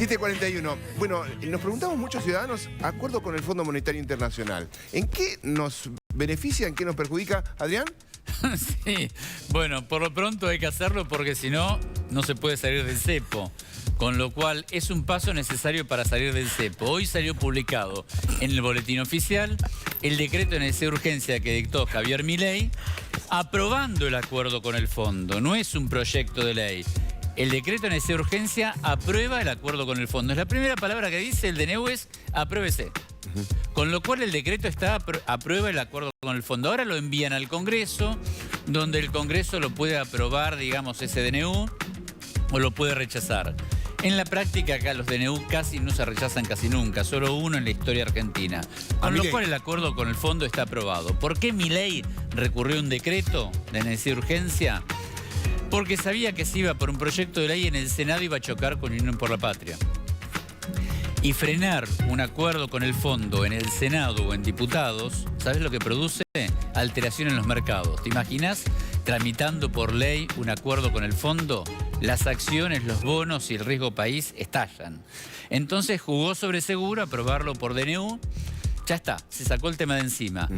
7:41. Bueno, nos preguntamos muchos ciudadanos, acuerdo con el Fondo Monetario Internacional, ¿en qué nos beneficia, en qué nos perjudica, Adrián? Sí, bueno, por lo pronto hay que hacerlo porque si no, no se puede salir del cepo. Con lo cual es un paso necesario para salir del cepo. Hoy salió publicado en el boletín oficial el decreto de necesidad de urgencia que dictó Javier Milei, aprobando el acuerdo con el fondo. No es un proyecto de ley. El decreto de necesidad de urgencia aprueba el acuerdo con el fondo. Es la primera palabra que dice el DNU es apruébese. Con lo cual el decreto aprueba el acuerdo con el fondo. Ahora lo envían al Congreso, donde el Congreso lo puede aprobar, digamos, ese DNU, o lo puede rechazar. En la práctica acá los DNU casi no se rechazan casi nunca, solo uno en la historia argentina. Con lo cual el acuerdo con el fondo está aprobado. ¿Por qué Milei recurrió a un decreto de necesidad de urgencia? Porque sabía que si iba por un proyecto de ley en el Senado iba a chocar con Unión por la Patria. Y frenar un acuerdo con el fondo en el Senado o en diputados, ¿sabes lo que produce? Alteración en los mercados. ¿Te imaginas tramitando por ley un acuerdo con el fondo? Las acciones, los bonos y el riesgo país estallan. Entonces jugó sobre seguro, aprobarlo por DNU. Ya está, se sacó el tema de encima.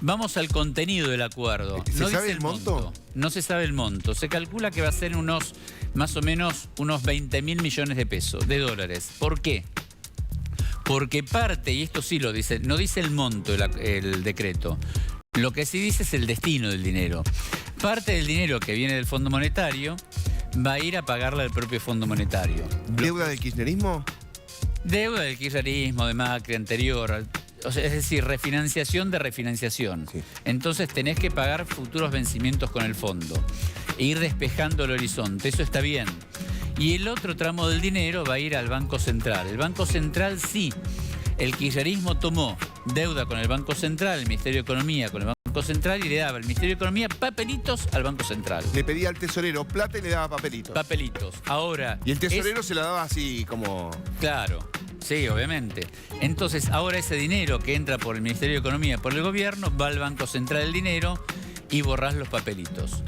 Vamos al contenido del acuerdo. ¿Se sabe el monto? No se sabe el monto. Se calcula que va a ser más o menos unos 20.000 millones de pesos, de dólares. ¿Por qué? Porque parte, y esto sí lo dice, no dice el monto el decreto. Lo que sí dice es el destino del dinero. Parte del dinero que viene del Fondo Monetario va a ir a pagarle al propio Fondo Monetario. ¿Deuda del kirchnerismo? Deuda del kirchnerismo, de Macri, anterior. O sea, es decir, refinanciación de refinanciación. Sí. Entonces tenés que pagar futuros vencimientos con el fondo e ir despejando el horizonte. Eso está bien. Y el otro tramo del dinero va a ir al Banco Central. El Banco Central sí. El kirchnerismo tomó deuda con el Banco Central, el Ministerio de Economía con el Banco Central y le daba al Ministerio de Economía papelitos al Banco Central. Le pedía al tesorero plata y le daba papelitos. Papelitos. Ahora... Y el tesorero se la daba así como... Claro. Sí, obviamente. Entonces, ahora ese dinero que entra por el Ministerio de Economía, por el gobierno, va al Banco Central el dinero y borrás los papelitos.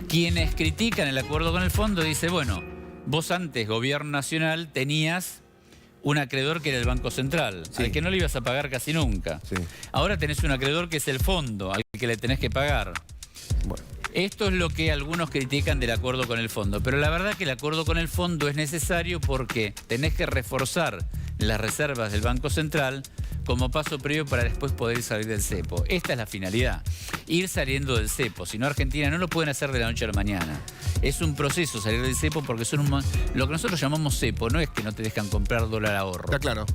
Quienes critican el acuerdo con el fondo dicen, bueno, vos antes, gobierno nacional, tenías un acreedor que era el Banco Central, sí, al que no le ibas a pagar casi nunca. Sí. Ahora tenés un acreedor que es el fondo, al que le tenés que pagar. Bueno. Esto es lo que algunos critican del acuerdo con el fondo, pero la verdad que el acuerdo con el fondo es necesario porque tenés que reforzar las reservas del Banco Central como paso previo para después poder salir del cepo. Esta es la finalidad, ir saliendo del cepo. Si no, Argentina no lo pueden hacer de la noche a la mañana. Es un proceso salir del cepo porque son lo que nosotros llamamos cepo, no es que no te dejan comprar dólar ahorro. Está claro.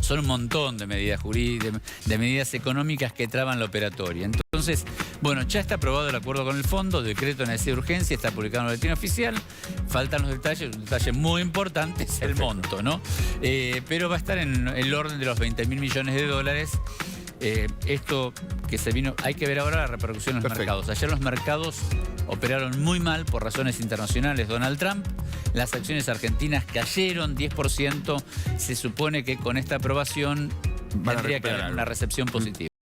Son un montón de medidas jurídicas, de medidas económicas que traban la operatoria. Entonces, bueno, ya está aprobado el acuerdo con el fondo, decreto de necesidad de urgencia, está publicado en el boletín oficial, faltan los detalles, un detalle muy importante es el monto, ¿no? Pero va a estar en el orden de los 20.000 millones de dólares. Esto que se vino, hay que ver ahora la repercusión en los mercados. Ayer los mercados operaron muy mal por razones internacionales. Donald Trump, las acciones argentinas cayeron 10%. Se supone que con esta aprobación tendría que haber una recepción positiva.